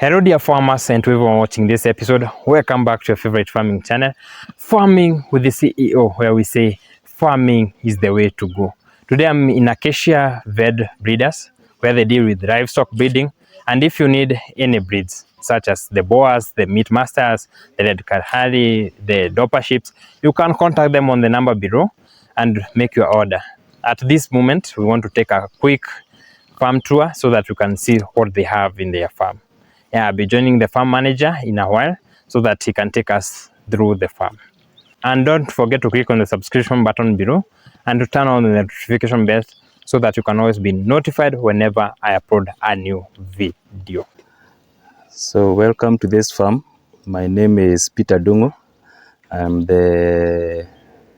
Hello dear farmers and to everyone watching this episode. Welcome back to your favorite farming channel, Farming with the CEO, where we say farming is the way to go. Today I'm in ACACIA VELD Breeders, where they deal with livestock breeding. And if you need any breeds, such as the Boers, the Meat Masters, the Red Kalhari, the Dorper sheeps, you can contact them on the number below and make your order. At this moment, we want to take a quick farm tour so that you can see what they have in their farm. Yeah, I'll be joining the farm manager in a while so that he can take us through the farm. And don't forget to click on the subscription button below and to turn on the notification bell so that you can always be notified whenever I upload a new video. So welcome to this farm. My name is Peter Dungo. I'm the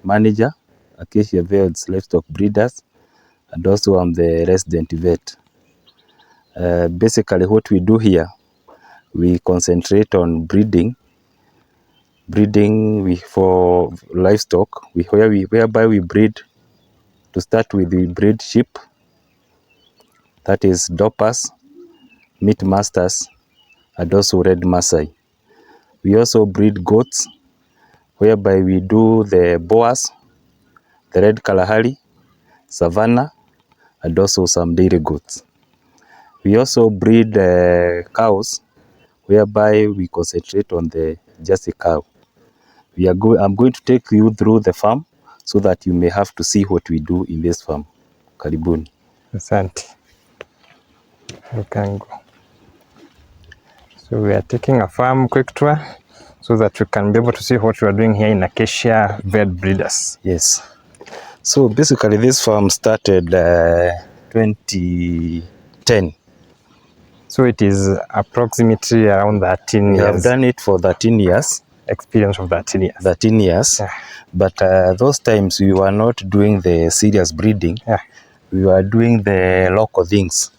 manager, ACACIA VELD Livestock Breeders, and also I'm the resident vet. Basically what we do here, we concentrate on breeding for livestock, whereby we breed. To start with, we breed sheep, that is Dorpers, Meat Masters, and also Red Maasai. We also breed goats, whereby we do the Boers, the Red Kalahari, Savannah, and also some dairy goats. We also breed cows, whereby we concentrate on the Jersey cow. I'm going to take you through the farm so that you may have to see what we do in this farm. Karibuni. Asante. You can go. So we are taking a farm quick tour so that you can be able to see what we are doing here in ACACIA VELD Breeders. Yes. So basically this farm started 2010. So it is approximately around 13 years. We have done it for 13 years. Experience of 13 years. 13 years. Yeah. But those times we were not doing the serious breeding. Yeah. We were doing the local things.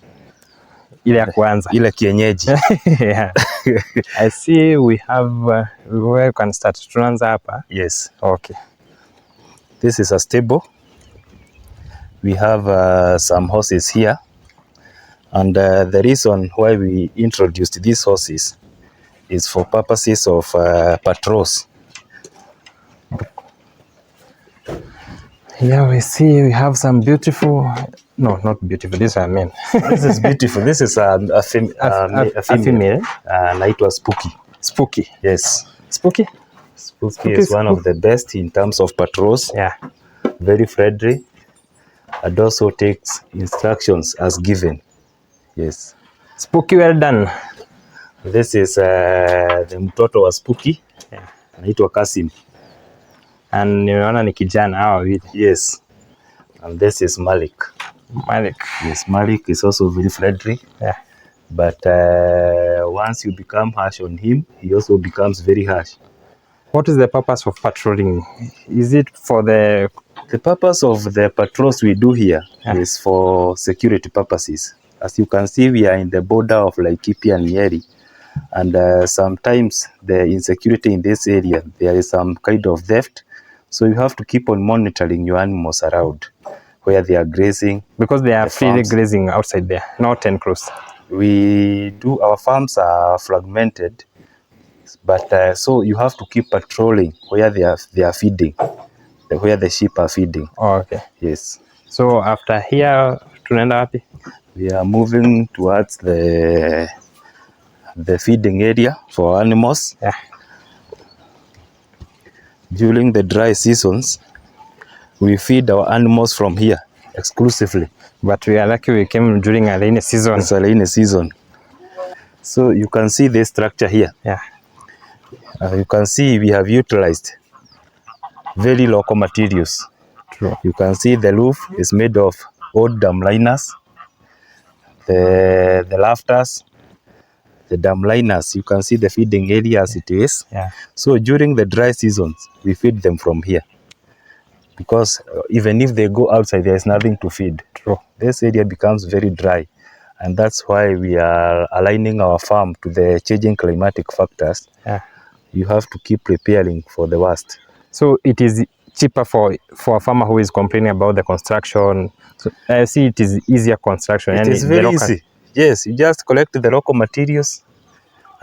Ile ya kwanza. Ile kienyeji. Yeah. I see we have where you can start. Tunaanza hapa. Yes. Okay. This is a stable. We have some horses here. And the reason why we introduced these horses is for purposes of patrols. Here we see we have some beautiful, no, not beautiful, these are men. This is beautiful. This is a female. And it was Spooky. Spooky. Yes. Spooky? Spooky is one of the best in terms of patrols. Yeah. Very friendly. And also takes instructions as given. Yes. Spooky, well done. This is the mtoto wa Spooky. Yeah. Anaitwa Kasim. And nimeona ni kijana hawa wawili. Yes. And this is Malik. Malik. Yes, Malik is also very friendly. Yeah. But once you become harsh on him, he also becomes very harsh. What is the purpose of patrolling? Is it for the... The purpose of the patrols we do here is for security purposes. As you can see, we are in the border of Laikipia and Nyeri. And sometimes the insecurity in this area, there is some kind of theft. So you have to keep on monitoring your animals around where they are grazing. Because they are freely grazing outside there, not enclosed. Our farms are fragmented, but so you have to keep patrolling where they are feeding, where the sheep are feeding. Oh, okay. Yes. So after here, tunaenda wapi? We are moving towards the feeding area for animals. Yeah. During the dry seasons, we feed our animals from here exclusively. But we are lucky we came during a rainy season. It's a rainy season. So you can see this structure here. Yeah. You can see we have utilized very local materials. True. You can see the roof is made of old dam liners. The rafters, the dam liners, you can see the feeding area as it is. Yeah. So during the dry seasons, we feed them from here. Because even if they go outside, there is nothing to feed. True. This area becomes very dry. And that's why we are aligning our farm to the changing climatic factors. Yeah. You have to keep preparing for the worst. So it is cheaper for a farmer who is complaining about the construction. So I see it is easier construction. It is very easy. Yes, you just collect the local materials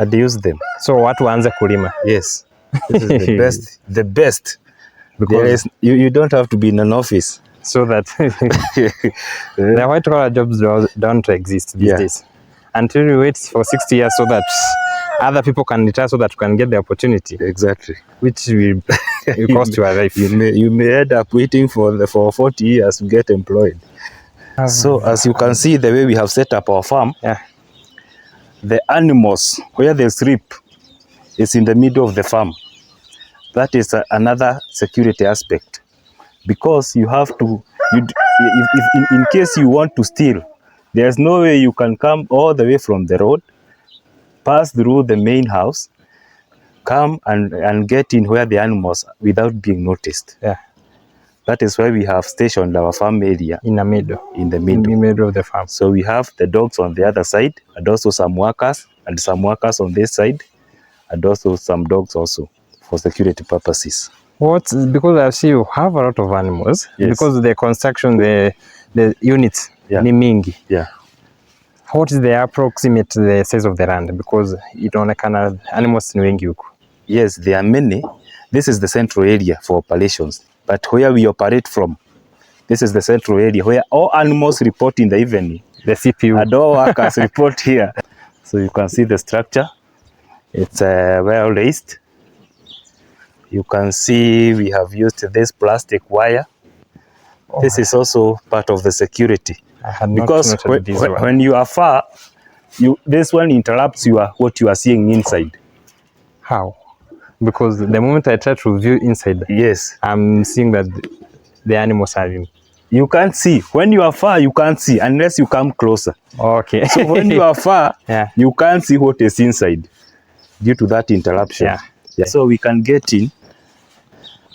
I'd use them. So watu waanze kulima. Yes. This is the best. The best. Because You don't have to be in an office. so that the white collar jobs don't exist these days. Until you wait for 60 years so that other people can retire so that you can get the opportunity. Exactly. Which will cost your life. You may end up waiting for 40 years to get employed. So as you can see, the way we have set up our farm, the animals where they sleep is in the middle of the farm. That is another security aspect, because you have to, if in case you want to steal, there's no way you can come all the way from the road, pass through the main house, come and get in where the animals without being noticed. Yeah. That is why we have stationed our farm area in the middle. In the middle of the farm. So we have the dogs on the other side, and also some workers, and some workers on this side, and also some dogs also for security purposes. Because I see you have a lot of animals. Yes. Because the construction, the units, ni mingi. Yeah. What is the approximate the size of the land? Because inaonekana animals ni wengi huku. Yes, there are many. This is the central area for operations. But where we operate from, this is the central area where all animals report in the evening. The CPU. And all workers report here. So you can see the structure. It's well raised. You can see we have used this plastic wire. This is also part of the security. Because when you are far, this one interrupts what you are seeing inside. How? Because the moment I try to view inside, yes, I'm seeing that the animals are in. You can't see. When you are far, you can't see unless you come closer. Okay. So when you are far, you can't see what is inside due to that interruption. Yeah. So we can get in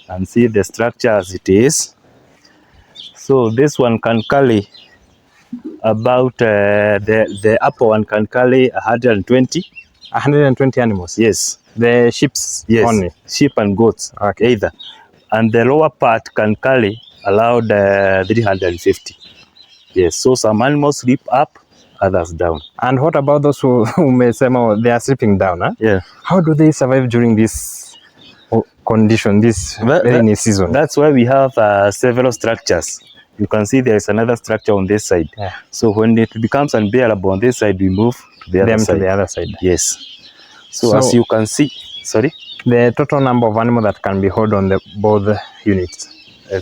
and see the structure as it is. So this one can carry about the upper one can carry 120. 120 animals. Yes. The sheep's only. Sheep and goats, either. And the lower part can carry allowed 350. Yes. So some animals sleep up, others down. And what about those who may say they are sleeping down? Huh? Yeah. How do they survive during this condition, this rainy season? That's why we have several structures. You can see there is another structure on this side. Yeah. So when it becomes unbearable on this side, we move to the other side. To the other side. Yes. So as you can see, sorry? The total number of animals that can be held on both units?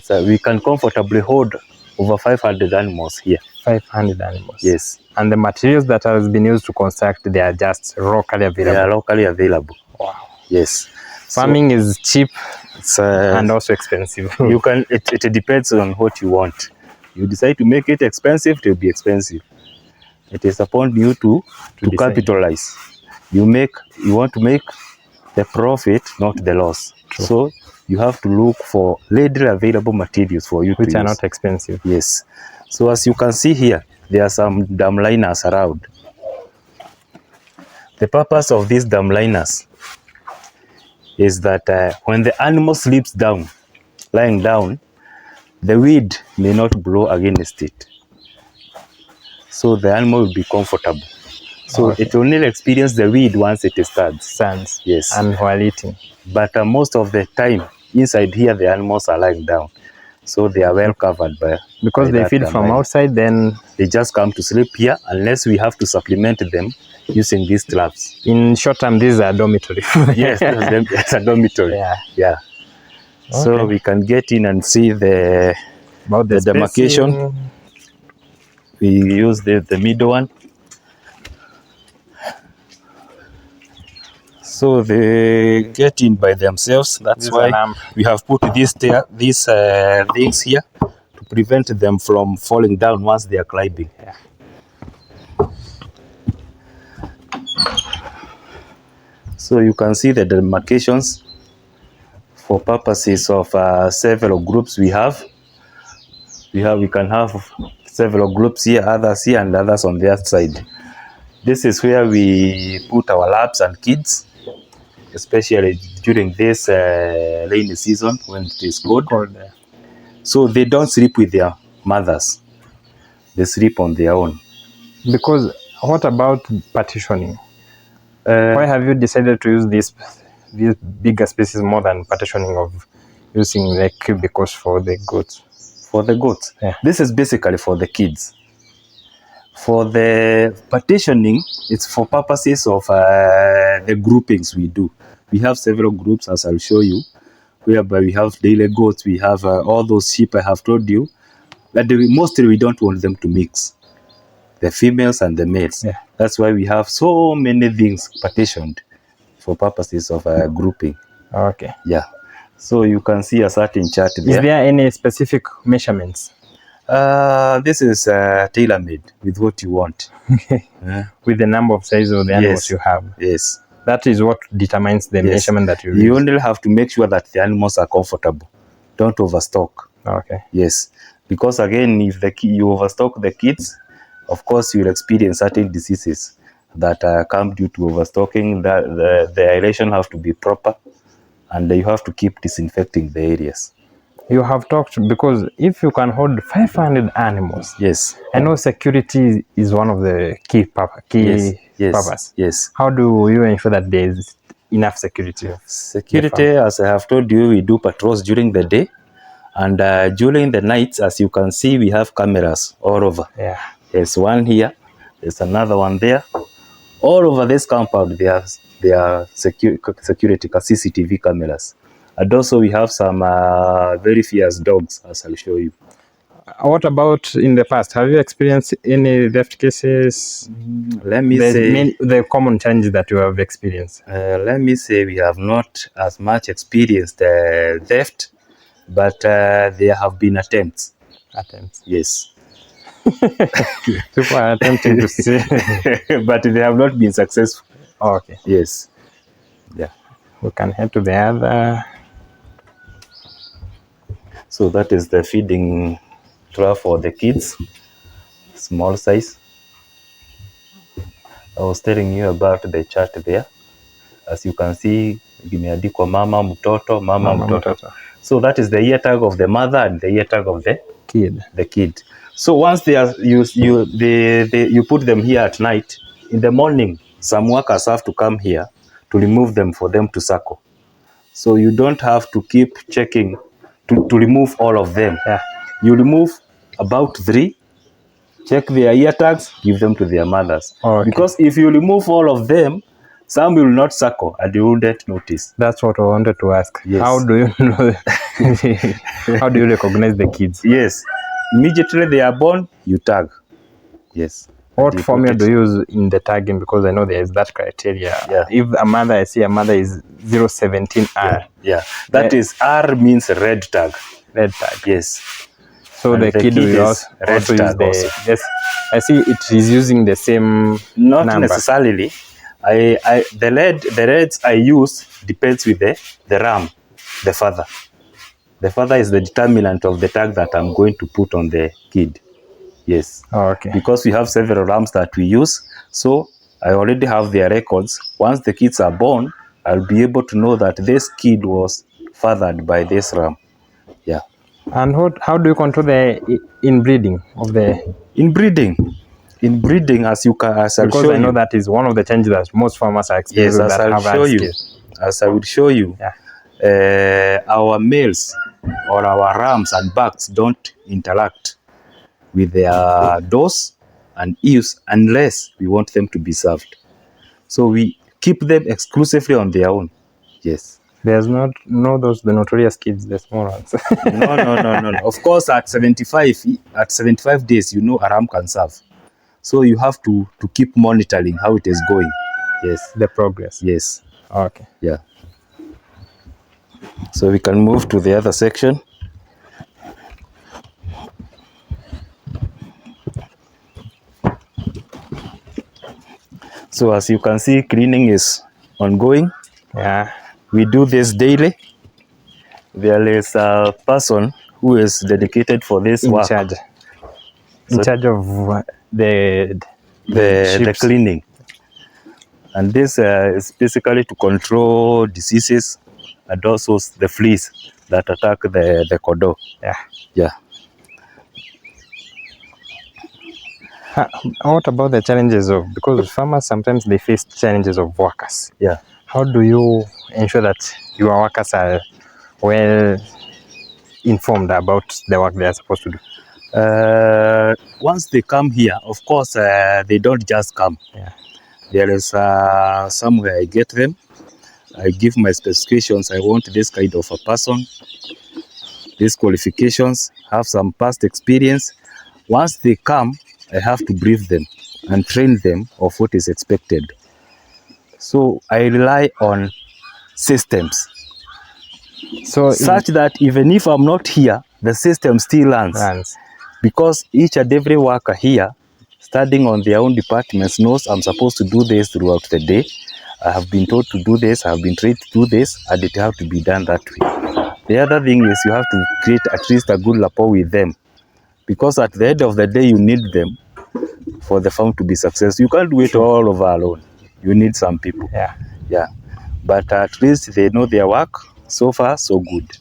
We can comfortably hold over 500 animals here. 500 animals? Yes. And the materials that has been used to construct, they are just locally available? They are locally available. Wow. Yes. Farming is cheap and also expensive. You can. It depends on what you want. You decide to make it expensive, it will be expensive. It is upon you to capitalize. You want to make the profit, not the loss. True. So you have to look for readily available materials for you which to are use. Not expensive. Yes. So as you can see here, there are some dam liners around. The purpose of these dam liners is that when the animal sleeps down, lying down, the wind may not blow against it. So the animal will be comfortable. So it will only experience the wind once it stands. Yes. And while eating. But most of the time, inside here, the animals are lying down. So they are well covered because they feed from outside, then they just come to sleep here unless we have to supplement them using these traps. In short term, these are dormitory. Yes, it's a dormitory. Yeah. Okay. So we can get in and see the demarcation. We use the middle one. So they get in by themselves. That's why we have put these things here to prevent them from falling down once they are climbing. Yeah. So you can see the demarcations for purposes of several groups we have. We can have several groups here, others here, and others on the other side. This is where we put our labs and kids, especially during this rainy season when it is cold. So they don't sleep with their mothers. They sleep on their own. Because what about partitioning? Why have you decided to use these bigger spaces more than partitioning of using like cubicles for the goats? For the goats, Yeah. this is basically for the kids. For the partitioning, it's for purposes of the groupings we do. We have several groups, as I'll show you, whereby we have daily goats, we have all those sheep I have told you, but mostly we don't want them to mix, the females and the males. Yeah. That's why we have so many things partitioned for purposes of grouping. Okay. Yeah. So you can see a certain chart there. Is there any specific measurements? This is tailor-made with what you want. With the number of sizes of the animals Yes. you have. Yes. That is what determines the Yes. measurement that you You use. only have to make sure that the animals are comfortable. Don't overstock. Okay. Yes. Because again, if you overstock the kids, of course you'll experience certain diseases that come due to overstocking. The aeration have to be proper, and you have to keep disinfecting the areas. You have talked, because if you can hold 500 animals, Yes. I know security is one of the key Yes. purpose. Yes. How do you ensure that there is enough security? Security, as I have told you, we do patrols during the day, and during the nights, as you can see, we have cameras all over. Yeah. There's one here, there's another one there. All over this compound, there are security CCTV cameras. And also we have some very fierce dogs, as I'll show you. What about in the past? Have you experienced any theft cases? Let me say, the common challenges that you have experienced. let me say we have not as much experienced theft, but there have been attempts. Yes. People are attempting to say. But they have not been successful. Oh, okay. Yes. Yeah. We can head to the other. So that is the feeding trough for the kids, small size. I was telling you about the chart there. As you can see, imeandikwa mama mtoto, mama mtoto. So that is the ear tag of the mother and the ear tag of the kid. So once they are you put them here at night, in the morning some workers have to come here to remove them for them to suckle. So you don't have to keep checking to remove all of them. Yeah. You remove about 3, check their ear tags, give them to their mothers. Oh, okay. Because if you remove all of them, some will not suckle and you wouldn't notice. That's what I wanted to ask. Yes. How do you know? How do you recognize the kids? Yes. Immediately they are born, you tag. Yes. What formula do you use in the tagging? Because I know there is that criteria. Yeah. If I see a mother is 017R. Yeah. That is R means red tag. Red tag. Yes. So and the kid will also use the. Yes. I see it is using the same Not number. necessarily. The reds I use depends with the ram, the father. The father is the determinant of the tag that I'm going to put on the kid. Yes. Oh, okay. Because we have several rams that we use, so I already have their records. Once the kids are born, I'll be able to know that this kid was fathered by this ram. Yeah. And how do you control the inbreeding of the? Inbreeding, as I'll show you. Because I know that is one of the changes that most farmers are experiencing. Yes, as I will show you. Yeah. Our males or our rams and bucks don't interact with their does and ewes unless we want them to be served. So we keep them exclusively on their own. Yes. There's the notorious kids, the small ones. No. Of course, at 75 days, a ram can serve. So you have to keep monitoring how it is going. Yes. The progress. Yes. Okay. Yeah. So we can move to the other section. So as you can see, cleaning is ongoing. Yeah. We do this daily. There is a person who is dedicated for this work. In charge of the cleaning. And this is basically to control diseases and also the fleas that attack the kodo. Yeah. Yeah. What about the challenges of, because farmers sometimes they face challenges of workers. Yeah. How do you ensure that your workers are well informed about the work they are supposed to do? Once they come here, of course, they don't just come. Yeah. There is somewhere I get them. I give my specifications. I want this kind of a person, these qualifications, have some past experience. Once they come, I have to brief them and train them of what is expected. So I rely on systems, So such that even if I'm not here, the system still runs. Because each and every worker here, studying on their own departments, knows I'm supposed to do this throughout the day. I have been told to do this, I have been trained to do this, and it have to be done that way. The other thing is you have to create at least a good rapport with them, because at the end of the day, you need them for the farm to be successful. You can't do it all over alone. You need some people. yeah. Yeah. But at least they know their work. So far, so good.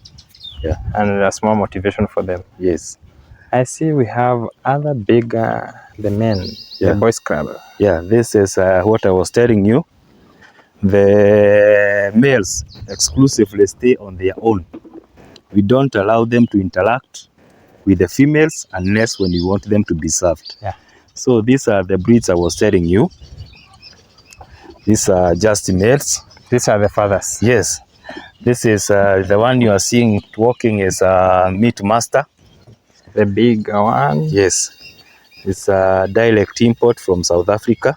Yeah. And a small motivation for them. Yes. I see we have other bigger, the men, Yeah. the boys club. Yeah, this is what I was telling you. The males exclusively stay on their own. We don't allow them to interact with the females unless when you want them to be served. Yeah. So these are the breeds I was telling you. These are just males. These are the fathers. Yes. This is the one you are seeing walking is a meat master. The big one. Yes. It's a direct import from South Africa,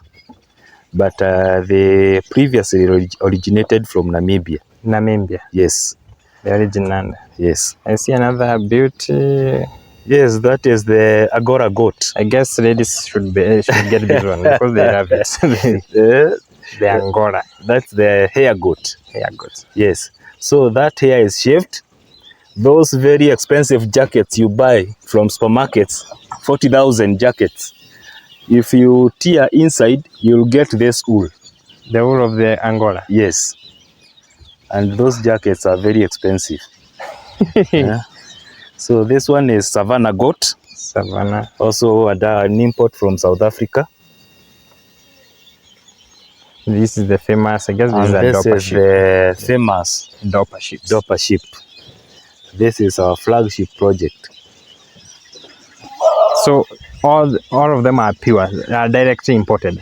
but they previously originated from Namibia. Namibia. Yes. The original. Yes. I see another beauty. Yes, that is the Galla Goat. I guess ladies should get this one because they love it. The Angora. That's the hair goat. Hair goat. Yes. So that hair is shaved. Those very expensive jackets you buy from supermarkets, 40,000 jackets. If you tear inside, you'll get this wool. The wool of the Angora. Yes. And those jackets are very expensive. Yeah. So this one is Savannah goat. Savannah. Also an import from South Africa. This is the famous, I guess this And is a this Dorper is sheep. the famous Dorper sheep. Dorper sheep. This is our flagship project. So all of them are pure, are directly imported.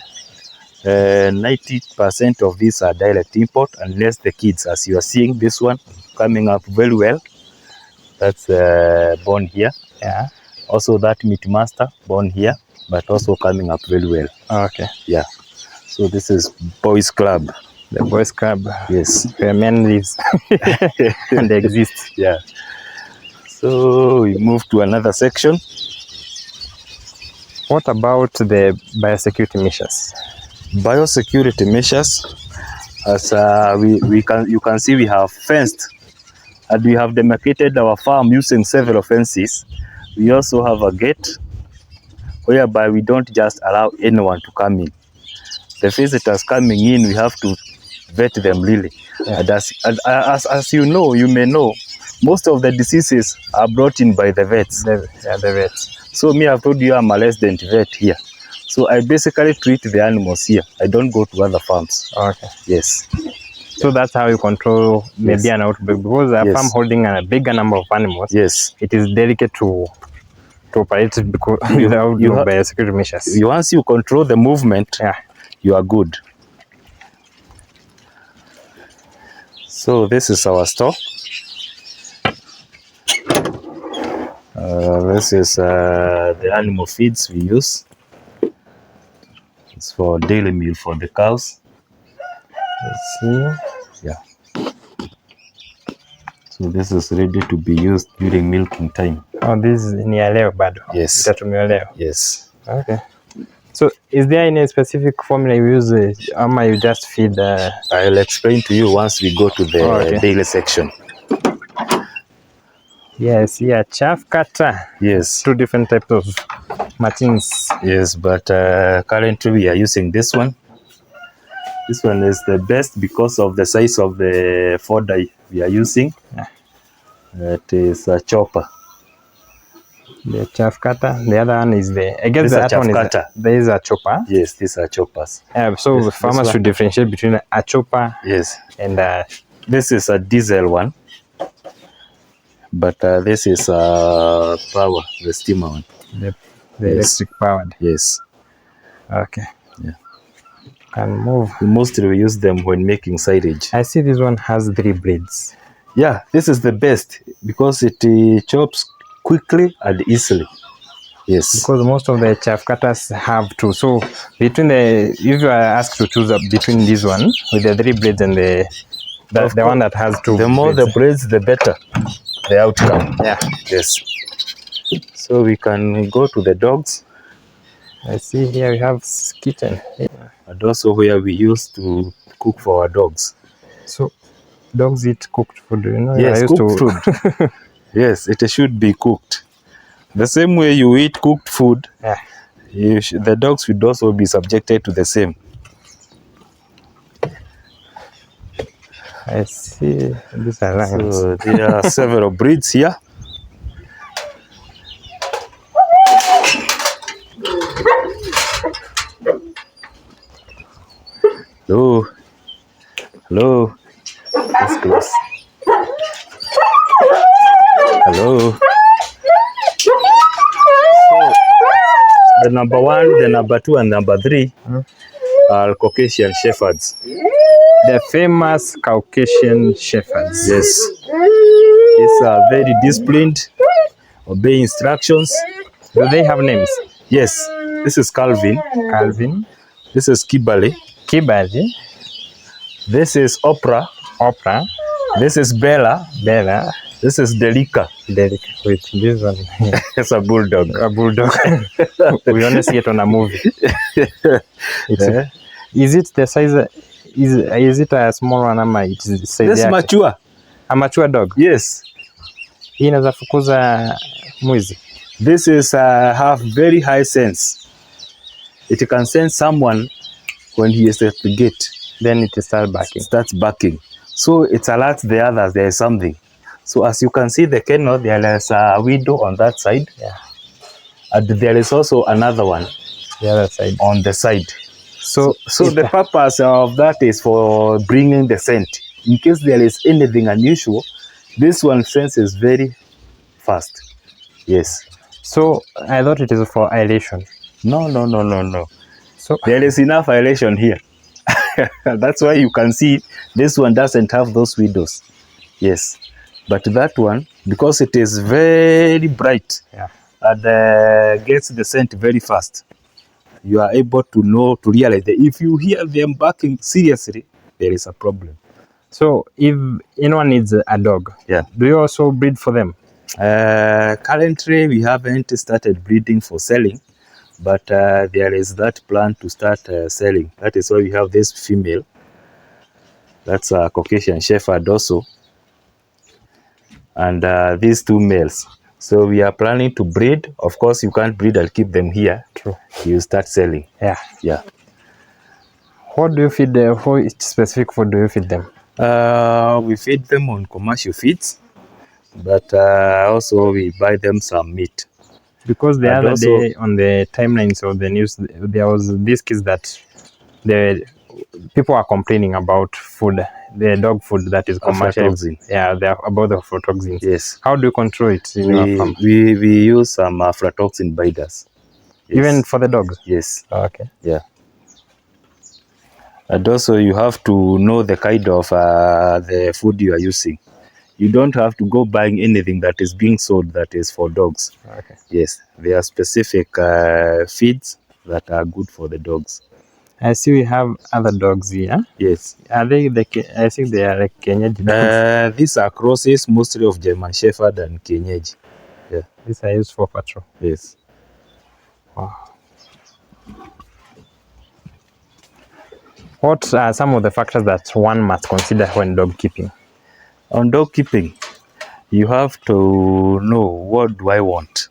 90% of these are direct import, unless the kids, as you are seeing this one coming up very well. That's born here. Yeah. Also that meat master born here, but also coming up very well. Okay. Yeah. So this is Boys Club. The boys club. Yes. Where men lives and they exist. Yeah. So we move to another section. What about the biosecurity measures? Biosecurity measures, as you can see, we have fenced and we have demarcated our farm using several fences. We also have a gate whereby we don't just allow anyone to come in. The visitors coming in, we have to vet them really. Yeah. And as you know, you may know, most of the diseases are brought in by the vets. The vets. So me, I've told you I'm a resident vet here. So I basically treat the animals here. I don't go to other farms. Okay. Yes. So that's how you control maybe an outbreak, because a farm holding a bigger number of animals. Yes. It is delicate to operate because without biosecurity measures. Once you control the movement, you are good. So this is our store. This is the animal feeds we use. It's for daily meal for the cows. Let's see. Yeah. So this is ready to be used during milking time. Oh, this is near leo bado. Yes. Yes. Okay. So is there any specific formula you use, or you just feed? I'll explain to you once we go to the daily section. Yes, yeah, chaff cutter. Yes. 2 different types of machines. Yes, but currently we are using this one. This one is the best because of the size of the fodder we are using. Yeah. It is a chopper. The chaff cutter. The other one is I guess This the is a other one chaff is cutter. there is a chopper. Yes, these are choppers. So This farmers one. should differentiate between a chopper Yes, and this is a diesel one, but this is power, the steamer one. the Yes. electric powered. Yes. Okay. Yeah. Can move. Mostly we use them when making silage. I see this one has 3 blades. Yeah, this is the best because it chops quickly and easily. Yes. Because most of the chaff cutters have 2. So between if you are asked to choose between this one with the 3 blades and the one that has 2 the more blades. the blades, the better the outcome. Yeah. Yes. So we can go to the dogs. I see here we have kitchen. Yeah. And also where we used to cook for our dogs. So dogs eat cooked food, you know? Yes, cooked food. Yes, it should be cooked. The same way you eat cooked food, yeah. The dogs should also be subjected to the same. I see these are lions. So there are several breeds here. Hello. Hello. That's close. Hello. So, the number 1, the number 2, and number 3 are Caucasian shepherds. The famous Caucasian shepherds. Yes. These are very disciplined, obey instructions. Do they have names? Yes. This is Calvin. Calvin. This is Kibale. Kibale. This is Oprah. Oprah. This is Bella. Bella. This is Delica. Delica. Wait, this one. It's a bulldog. A bulldog. We only see it on a movie. Is it the size? Is it a small one? This is mature. A mature dog? Yes. Hii inaweza fukuza mwizi. This is have very high sense. It can sense someone when he is at the gate. Then it starts barking. Starts barking. So it alerts the others there is something. So as you can see the kennel, there is a window on that side. Yeah. And there is also another one. The other side. On the side. So the purpose of that is for bringing the scent. In case there is anything unusual, this one senses very fast. Yes. So I thought it is for aeration. No. So there is enough aeration here. That's why you can see this one doesn't have those windows. Yes. But that one, because it is very bright, yeah, and gets the scent very fast, you are able to realize that if you hear them barking seriously, there is a problem. So if anyone needs a dog, yeah, do you also breed for them? Currently, we haven't started breeding for selling, but there is that plan to start selling. That is why we have this female. That's a Caucasian Shepherd also. And these 2 males. So we are planning to breed. Of course, you can't breed and keep them here. True. You start selling. Yeah. Yeah. What do you feed them? What specific food do you feed them? We feed them on commercial feeds, but also we buy them some meat. Because the other day on the timelines of the news, there was this case that the people are complaining about food, the dog food that is commercial. Yeah, they are about the aflatoxins. Yes. How do you control it in your farm? We use some aflatoxin binders. Yes. Even for the dogs? Yes. Oh, okay. Yeah. And also you have to know the kind of the food you are using. You don't have to go buying anything that is being sold that is for dogs. Okay. Yes. There are specific feeds that are good for the dogs. I see we have other dogs here. Yes. Are they I think they are like Kenyaji dogs. These are crosses, mostly of German Shepherd and Kenyaji. Yeah. These are used for patrol. Yes. Wow. What are some of the factors that one must consider when dog keeping? On dog keeping, you have to know, what do I want?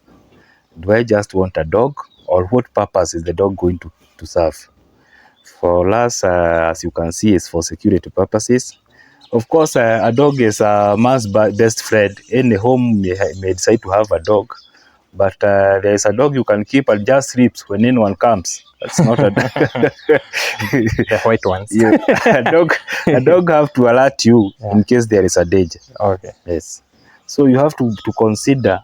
Do I just want a dog, or what purpose is the dog going to serve? For us, as you can see, it's for security purposes. Of course, a dog is a man's best friend. Any home may decide to have a dog, But there is a dog you can keep and just sleeps when anyone comes. That's not a dog. The white ones. Yeah. a dog have to alert you in case there is a danger. Okay. Yes. So you have to consider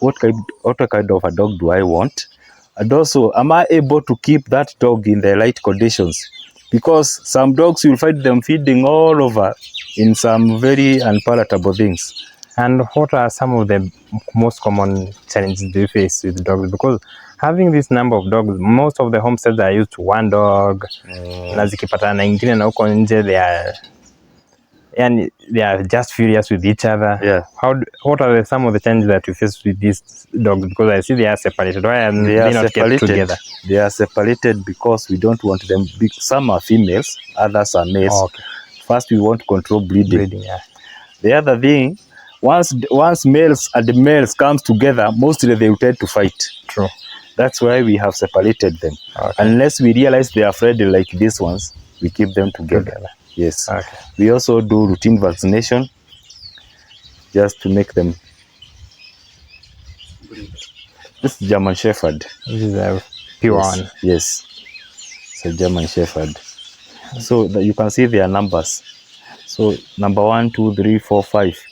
what kind of a dog do I want, and also am I able to keep that dog in the right conditions? Because some dogs you'll find them feeding all over in some very unpalatable things. And what are some of the most common challenges do you face with dogs? Because having this number of dogs, most of the homesteads are used to one dog. Na zikipatana na ingine na huko nje, they are just furious with each other. Yeah. What are some of the challenges that you face with these dogs? Because I see they are separated. Why are they not kept together? They are separated because we don't want them. Some are females, others are males. Oh, okay. First, we want to control breeding. Yeah. The other thing, once males and males comes together, mostly they will tend to fight. True. That's why we have separated them. Okay. Unless we realize they are afraid like these ones, we keep them together. Yes. Okay. We also do routine vaccination just to make them. This is German Shepherd. This is a pure one. Yes. It's a German Shepherd. So that you can see their numbers. So number 1, 2, 3, 4, 5.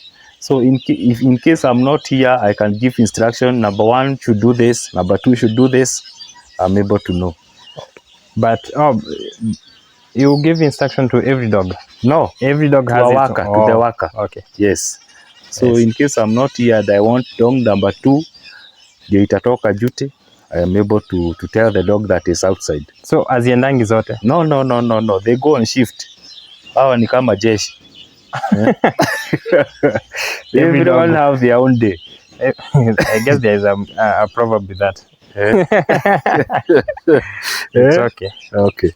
So if in case I'm not here, I can give instruction. Number 1 should do this. Number 2 should do this. I'm able to know. But you give instruction to every dog? No. Every dog has a worker, to the worker. Okay. Yes. So in case I'm not here and I want dog number 2, ndio itatoka duty, I am able to tell the dog that is outside. So haziendangi zote? No. They go on shift. Hawa ni kama jeshi. Everyone have their own day. I guess there is a proverb with that. It's okay. Okay.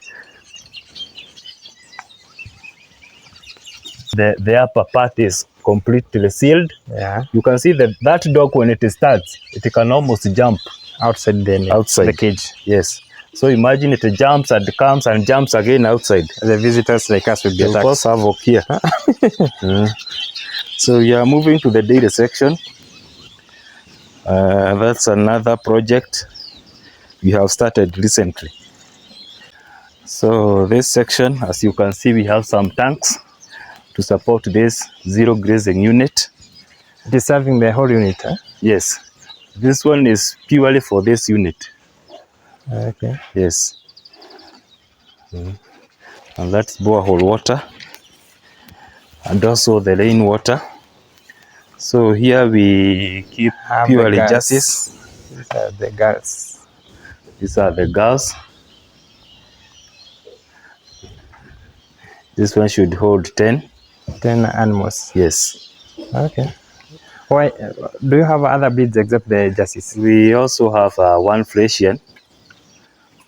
The upper part is completely sealed. Yeah. You can see that dog when it starts, it can almost jump outside the cage. Yes. So imagine it jumps and comes and jumps again outside. The visitors like us will be attacked. Of course, havoc here. So we are moving to the dairy section. That's another project we have started recently. So this section, as you can see, we have some tanks to support this zero grazing unit. It is serving the whole unit, huh? Yes. This one is purely for this unit. Okay. Yes. And that's borehole water. And also the rainwater. So here we keep purely jerseys. These are the girls. These are the girls. This one should hold 10. 10 animals. Yes. Okay. Why do you have other breeds except the jerseys? We also have one Frisian,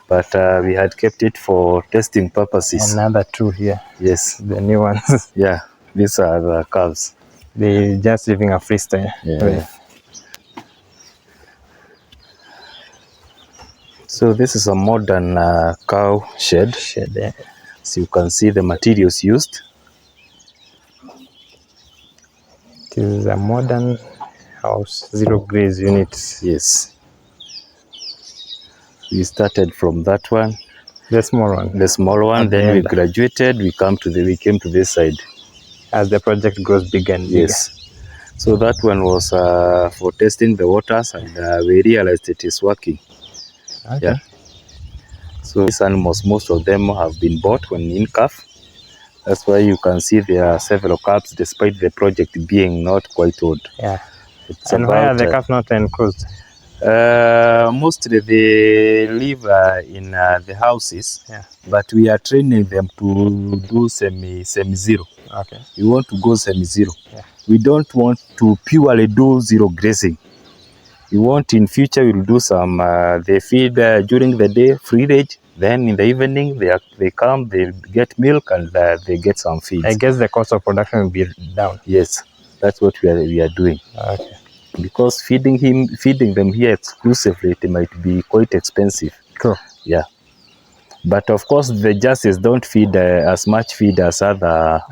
but we had kept it for testing purposes. Another 2 here. Yes. The new ones. Yeah. These are the calves. They just living a freestyle. Yeah. So this is a modern cow shed. Yeah. So you can see the materials used. It is a modern house, zero graze unit. Yes. We started from that one. The small one. The small one. Then we graduated. We came to this side. As the project grows bigger and bigger. Yes. So that one was for testing the waters, and we realized it is working. Okay. Yeah. So these animals, most of them have been bought when in calf. That's why you can see there are several calves, despite the project being not quite old. Yeah. And why are the calves not enclosed? Mostly they live in the houses. Yeah. But we are training them to do semi-zero. Okay. We want to go semi-zero. Yeah. We don't want to purely do zero grazing. We want in future we'll do some, they feed during the day, free range. Then in the evening, they come, they get milk, and they get some feeds. I guess the cost of production will be down. Yes, that's what we are doing. Okay. Because feeding them here exclusively, it might be quite expensive. True. Yeah. But of course, the jerseys don't feed as much feed as other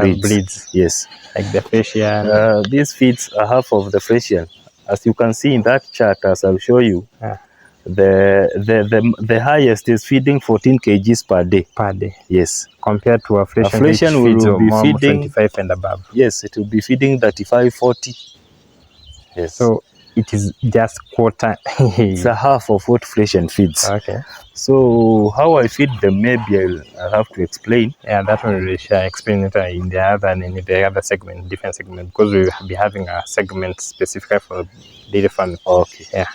breeds. breeds. Yes. Like the Frisian. These feeds are half of the Frisian. As you can see in that chart, as I'll show you, Yeah. the highest is feeding 14 kgs per day. Per day. Yes. Compared to a Frisian, which Frisian feeds will be more feeding 25 and above. Yes, it will be feeding 35, 40. Yes. So it is just quarter. It's a half of what Frisian feeds. Okay. So how I feed them, maybe I'll have to explain. Yeah, that one we shall explain it in the other segment, different segment, because we will be having a segment specifically for dairy farming. Okay. Yeah.